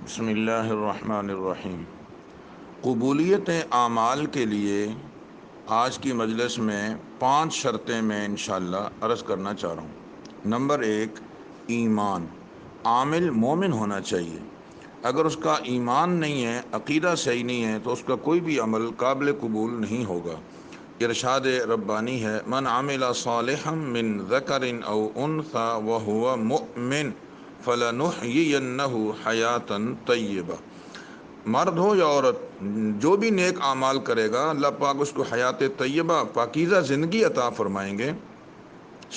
بسم اللہ الرحمن الرحیم۔ قبولیت اعمال کے لیے آج کی مجلس میں 5 شرطیں میں انشاءاللہ عرض کرنا چاہ رہا ہوں۔ نمبر 1، ایمان۔ عامل مومن ہونا چاہیے۔ اگر اس کا ایمان نہیں ہے، عقیدہ صحیح نہیں ہے، تو اس کا کوئی بھی عمل قابل قبول نہیں ہوگا۔ ارشاد ربانی ہے، من عمل صالحا من ذکر او انثی وہو مؤمن فلنحیینہ حیاتا طیبہ۔ مرد ہو یا عورت، جو بھی نیک اعمال کرے گا اللہ پاک اس کو حیات طیبہ، پاکیزہ زندگی عطا فرمائیں گے۔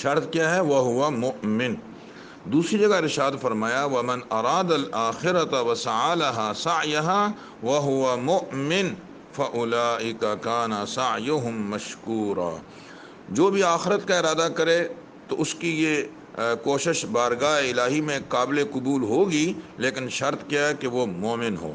شرط کیا ہے؟ وہو مؤمن۔ دوسری جگہ ارشاد فرمایا، ومن اراد الآخرۃ وسعی لہا سعیہا وہو مؤمن فاولئک کان سعیہم مشکورا۔ جو بھی آخرت کا ارادہ کرے تو اس کی یہ کوشش بارگاہ الہی میں قابل قبول ہوگی، لیکن شرط کیا ہے کہ وہ مومن ہو۔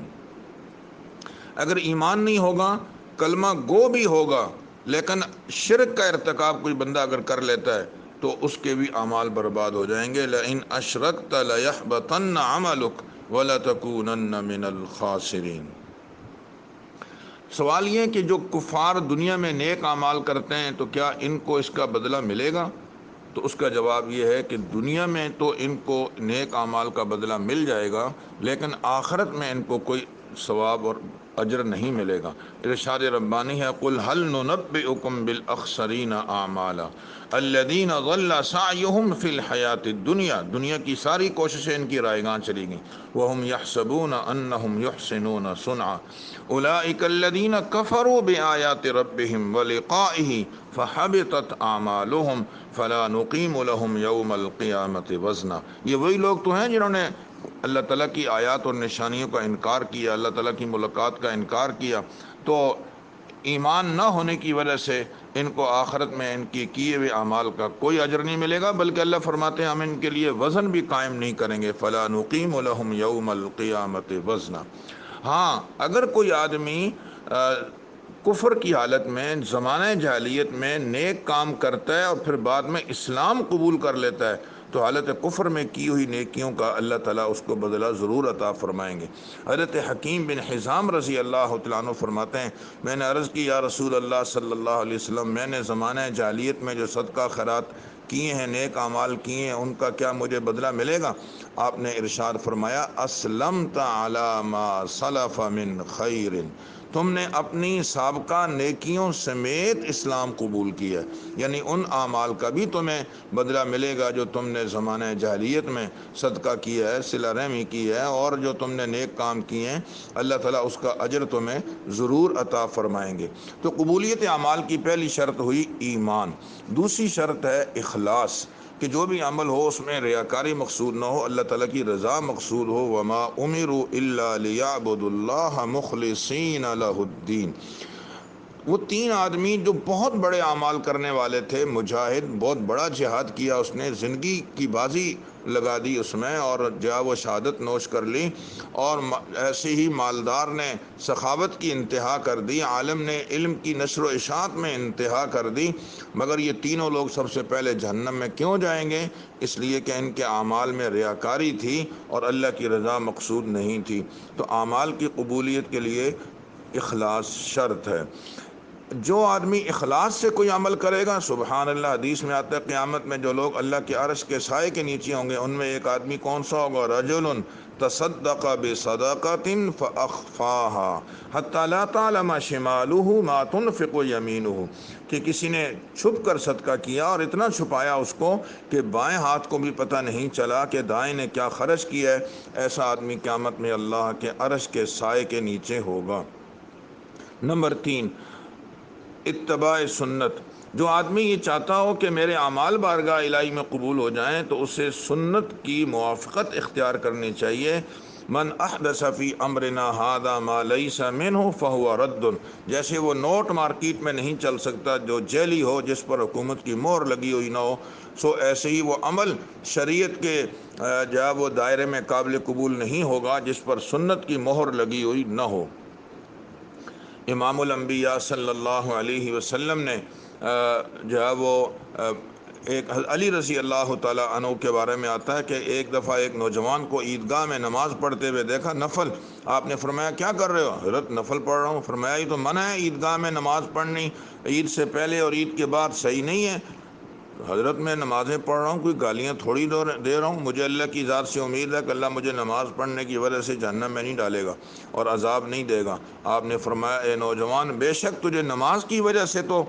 اگر ایمان نہیں ہوگا، کلمہ گو بھی ہوگا، لیکن شرک کا ارتکاب کوئی بندہ اگر کر لیتا ہے تو اس کے بھی اعمال برباد ہو جائیں گے۔ لئن اشرکت لیحبطن عملک ولتکونن من الخاسرین۔ سوال یہ ہے کہ جو کفار دنیا میں نیک اعمال کرتے ہیں تو کیا ان کو اس کا بدلہ ملے گا؟ تو اس کا جواب یہ ہے کہ دنیا میں تو ان کو نیک اعمال کا بدلہ مل جائے گا، لیکن آخرت میں ان کو کوئی ثواب اور اجر نہیں ملے گا۔ ارشاد ربانی ہے، قل هل ننبئکم بالاخسرین اعمالا الذین ضل سعیہم فی الحیاۃ الدنیا۔ دنیا کی ساری کوششیں ان کی رائیگاں چلی گئیں۔ وہم یحسبون انہم یحسنون صنعا اولئک الذین کفروا بآیات ربہم ولقائہ فحبطت اعمالہم فلا نقیم لہم یوم القیامۃ وزنا۔ یہ وہی لوگ تو ہیں جنہوں نے اللہ تعالیٰ کی آیات اور نشانیوں کا انکار کیا، اللہ تعالیٰ کی ملاقات کا انکار کیا، تو ایمان نہ ہونے کی وجہ سے ان کو آخرت میں ان کی کیے ہوئے اعمال کا کوئی اجر نہیں ملے گا، بلکہ اللہ فرماتے ہیں ہم ان کے لیے وزن بھی قائم نہیں کریں گے۔ فلا نقیم لہم یوم القیامۃ وزنا۔ ہاں، اگر کوئی آدمی کفر کی حالت میں زمانہ جاہلیت میں نیک کام کرتا ہے اور پھر بعد میں اسلام قبول کر لیتا ہے تو حالت کفر میں کی ہوئی نیکیوں کا اللہ تعالیٰ اس کو بدلہ ضرور عطا فرمائیں گے۔ حضرت حکیم بن حزام رضی اللہ تعالیٰ عنہ فرماتے ہیں، میں نے عرض کی، یا رسول اللہ صلی اللہ علیہ وسلم، میں نے زمانہ جاہلیت میں جو صدقہ خیرات کیے ہیں، نیک اعمال کیے ہیں، ان کا کیا مجھے بدلہ ملے گا؟ آپ نے ارشاد فرمایا، اسلمت علی ما سلف من خیر۔ تم نے اپنی سابقہ نیکیوں سمیت اسلام قبول کیا، یعنی ان اعمال کا بھی تمہیں بدلہ ملے گا جو تم نے زمانہ جاہلیت میں صدقہ کیا ہے، صلہ رحمی کی ہے، اور جو تم نے نیک کام کیے ہیں اللہ تعالیٰ اس کا اجر تمہیں ضرور عطا فرمائیں گے۔ تو قبولیت اعمال کی پہلی شرط ہوئی ایمان۔ دوسری شرط ہے اخلاص، کہ جو بھی عمل ہو اس میں ریاکاری مقصود نہ ہو، اللہ تعالیٰ کی رضا مقصود ہو۔ وما امروا الا لیعبدوا اللہ مخلصین لہ الدین۔ وہ 3 آدمی جو بہت بڑے اعمال کرنے والے تھے، مجاہد، بہت بڑا جہاد کیا، اس نے زندگی کی بازی لگا دی اس میں، اور وہ شہادت نوش کر لی، اور ایسے ہی مالدار نے سخاوت کی انتہا کر دی، عالم نے علم کی نشر و اشاعت میں انتہا کر دی، مگر یہ تینوں لوگ سب سے پہلے جہنم میں کیوں جائیں گے؟ اس لیے کہ ان کے اعمال میں ریاکاری تھی اور اللہ کی رضا مقصود نہیں تھی۔ تو اعمال کی قبولیت کے لیے اخلاص شرط ہے۔ جو آدمی اخلاص سے کوئی عمل کرے گا، سبحان اللہ، حدیث میں آتا ہے قیامت میں جو لوگ اللہ کے عرش کے سائے کے نیچے ہوں گے، ان میں ایک آدمی کون سا ہوگا؟ رجل تصدق بصدقۃ فاخفاها حتی لا تعلم شمالہ ما تنفق یمینہ، کہ کسی نے چھپ کر صدقہ کیا اور اتنا چھپایا اس کو کہ بائیں ہاتھ کو بھی پتہ نہیں چلا کہ دائیں نے کیا خرچ کیا ہے، ایسا آدمی قیامت میں اللہ کے عرش کے سائے کے نیچے ہوگا۔ نمبر 3، اتباع سنت۔ جو آدمی یہ چاہتا ہو کہ میرے اعمال بارگاہ الہی میں قبول ہو جائیں تو اسے سنت کی موافقت اختیار کرنی چاہیے۔ من احدث فی امرنا ھذا ما لیس منہ فہو رد۔ جیسے وہ نوٹ مارکیٹ میں نہیں چل سکتا جو جعلی ہو، جس پر حکومت کی مہر لگی ہوئی نہ ہو، سو ایسے ہی وہ عمل شریعت کے وہ دائرے میں قابل قبول نہیں ہوگا جس پر سنت کی مہر لگی ہوئی نہ ہو۔ امام الانبیاء صلی اللہ علیہ وسلم نے وہ ایک علی رضی اللہ تعالیٰ عنہ کے بارے میں آتا ہے کہ ایک دفعہ ایک نوجوان کو عیدگاہ میں نماز پڑھتے ہوئے دیکھا، نفل۔ آپ نے فرمایا کیا کر رہے ہو؟ حضرت نفل پڑھ رہا ہوں۔ فرمایا یہ تو منع ہے عیدگاہ میں نماز پڑھنی، عید سے پہلے اور عید کے بعد صحیح نہیں ہے۔ حضرت میں نمازیں پڑھ رہا ہوں، کوئی گالیاں تھوڑی دے رہا ہوں، مجھے اللہ کی ذات سے امید ہے کہ اللہ مجھے نماز پڑھنے کی وجہ سے جہنم میں نہیں ڈالے گا اور عذاب نہیں دے گا۔ آپ نے فرمایا اے نوجوان، بے شک تجھے نماز کی وجہ سے تو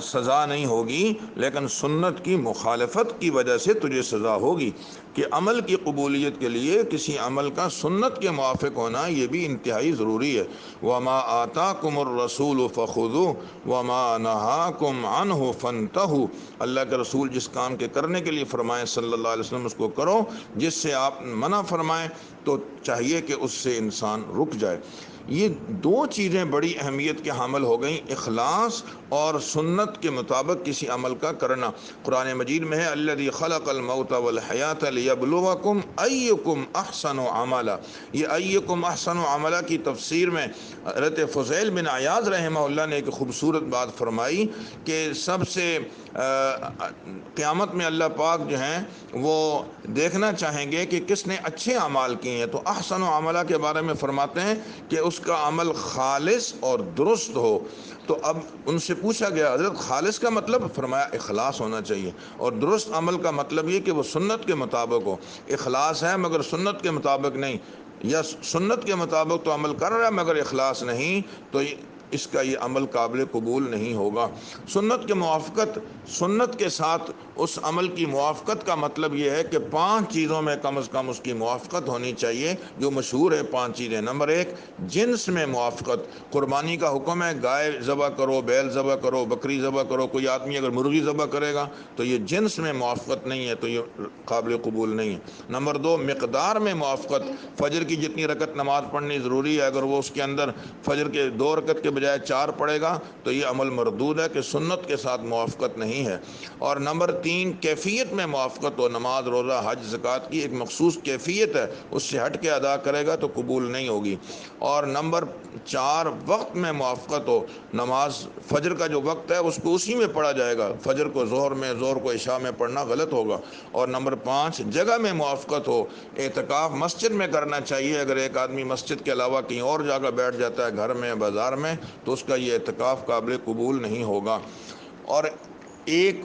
سزا نہیں ہوگی، لیکن سنت کی مخالفت کی وجہ سے تجھے سزا ہوگی۔ کہ عمل کی قبولیت کے لیے کسی عمل کا سنت کے موافق ہونا یہ بھی انتہائی ضروری ہے۔ وَمَا آتَاكُمُ الرَّسُولُ فَخُذُوهُ وَمَا نَهَاكُمْ عَنْهُ فَانْتَهُوا۔ اللہ کے رسول جس کام کے کرنے کے لیے فرمائیں صلی اللہ علیہ وسلم اس کو کرو، جس سے آپ منع فرمائیں تو چاہیے کہ اس سے انسان رک جائے۔ یہ دو چیزیں بڑی اہمیت کے حامل ہو گئیں، اخلاص اور سنت کے مطابق کسی عمل کا کرنا۔ قرآن مجید میں ہے الذی خلق الموت والحیات لیبلوکم ایکم احسن عملا۔ یہ ایکم احسن عملا کی تفسیر میں حضرت فضیل بن عیاض رحمہ اللہ نے ایک خوبصورت بات فرمائی کہ سب سے قیامت میں اللہ پاک جو ہیں وہ دیکھنا چاہیں گے کہ کس نے اچھے اعمال کیے ہیں، تو احسن عملہ کے بارے میں فرماتے ہیں کہ اس کا عمل خالص اور درست ہو۔ تو اب ان سے پوچھا گیا حضرت خالص کا مطلب؟ فرمایا اخلاص ہونا چاہیے، اور درست عمل کا مطلب یہ کہ وہ سنت کے مطابق ہو۔ اخلاص ہے مگر سنت کے مطابق نہیں، یا سنت کے مطابق تو عمل کر رہا ہے مگر اخلاص نہیں، تو اس کا یہ عمل قابل قبول نہیں ہوگا۔ سنت کے موافقت، سنت کے ساتھ اس عمل کی موافقت کا مطلب یہ ہے کہ 5 چیزوں میں کم از کم اس کی موافقت ہونی چاہیے، جو مشہور ہے 5 چیزیں۔ نمبر 1 جنس میں موافقت۔ قربانی کا حکم ہے گائے ذبح کرو، بیل ذبح کرو، بکری ذبح کرو۔ کوئی آدمی اگر مرغی ذبح کرے گا تو یہ جنس میں موافقت نہیں ہے، تو یہ قابل قبول نہیں ہے۔ نمبر 2 مقدار میں موافقت۔ فجر کی جتنی رکعت نماز پڑھنی ضروری ہے، اگر وہ اس کے اندر فجر کے 2 رکعت کے بجائے 4 پڑھے گا تو یہ عمل مردود ہے کہ سنت کے ساتھ موافقت نہیں ہے۔ اور نمبر 3 کیفیت میں موافقت ہو۔ نماز، روزہ، حج، زکوٰۃ کی ایک مخصوص کیفیت ہے، اس سے ہٹ کے ادا کرے گا تو قبول نہیں ہوگی۔ اور نمبر 4 وقت میں موافقت ہو۔ نماز فجر کا جو وقت ہے اس کو اسی میں پڑھا جائے گا، فجر کو ظہر میں، ظہر کو عشاء میں پڑھنا غلط ہوگا۔ اور نمبر 5 جگہ میں موافقت ہو۔ اعتکاف مسجد میں کرنا چاہیے، اگر ایک آدمی مسجد کے علاوہ کہیں اور جگہ بیٹھ جاتا ہے، گھر میں، بازار میں، تو اس کا یہ اعتکاف قابل قبول نہیں ہوگا۔ اور ایک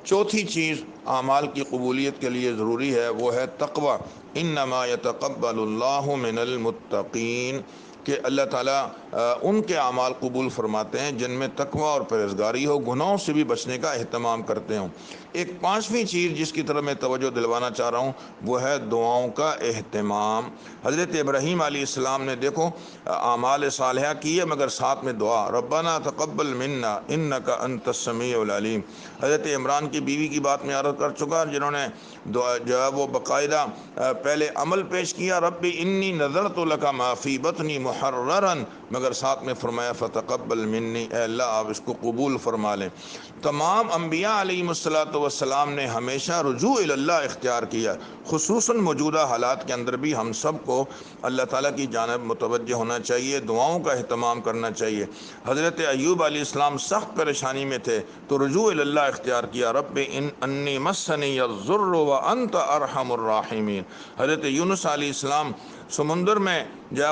چوتھی چیز اعمال کی قبولیت کے لیے ضروری ہے، وہ ہے تقوی۔ انما یتقبل اللہ من المتقین، کہ اللہ تعالیٰ ان کے اعمال قبول فرماتے ہیں جن میں تقوی اور پرہیزگاری ہو، گناہوں سے بھی بچنے کا اہتمام کرتے ہوں۔ ایک 5ویں چیز جس کی طرف میں توجہ دلوانا چاہ رہا ہوں وہ ہے دعاؤں کا اہتمام۔ حضرت ابراہیم علیہ السلام نے دیکھو اعمال صالحہ کیے مگر ساتھ میں دعا، ربنا تقبل منا انک انت السمیع العلیم۔ حضرت عمران کی بیوی کی بات میں عرض کر چکا، جنہوں نے جو ہے وہ باقاعدہ پہلے عمل پیش کیا، رب انی نذرت لک ما فی بطنی محررا، مگر ساتھ میں فرمایا فتقبل منی، اے اللہ آپ اس کو قبول فرما لیں۔ تمام انبیاء علیہم السلام نے ہمیشہ رجوع اللہ اختیار کیا، خصوصاً موجودہ حالات کے اندر بھی ہم سب کو اللہ تعالیٰ کی جانب متوجہ ہونا چاہیے، دعاؤں کا اہتمام کرنا چاہیے۔ حضرت ایوب علیہ السلام سخت پریشانی میں تھے تو رجوع اللہ اختیار کیا، رب انی مسنی الضر وانت ارحم الراحمین۔ حضرت یونس علیہ السلام سمندر میں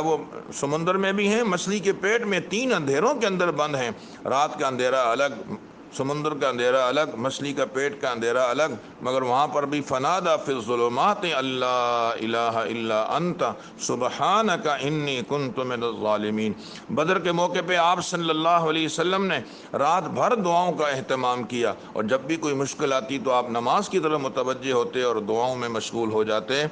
وہ سمندر میں بھی ہیں، مچھلی کے پیٹ میں، 3 اندھیروں کے اندر بند ہیں، رات کا اندھیرا الگ، سمندر کا اندھیرا الگ، مچھلی کا پیٹ کا اندھیرا الگ، مگر وہاں پر بھی فنادا فی الظلمات اللہ الہ الا انت سبحانک انی کنت من الظالمین۔ بدر کے موقع پہ آپ صلی اللہ علیہ وسلم نے رات بھر دعاؤں کا اہتمام کیا، اور جب بھی کوئی مشکل آتی تو آپ نماز کی طرف متوجہ ہوتے اور دعاؤں میں مشغول ہو جاتے۔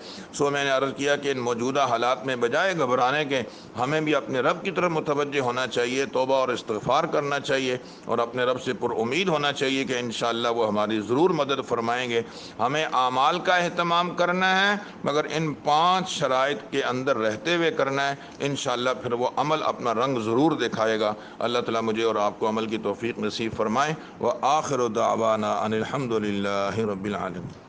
میں نے عرض کیا کہ ان موجودہ حالات میں بجائے گھبرانے کے ہمیں بھی اپنے رب کی طرف متوجہ ہونا چاہیے، توبہ اور استغفار کرنا چاہیے، اور اپنے رب سے پر امید ہونا چاہیے کہ انشاءاللہ وہ ہماری ضرور مدد فرمائیں گے۔ ہمیں اعمال کا اہتمام کرنا ہے مگر ان 5 شرائط کے اندر رہتے ہوئے کرنا ہے، انشاءاللہ پھر وہ عمل اپنا رنگ ضرور دکھائے گا۔ اللہ تعالیٰ مجھے اور آپ کو عمل کی توفیق نصیب فرمائے۔ وآخر دعوانا ان الحمد للہ رب العالمین۔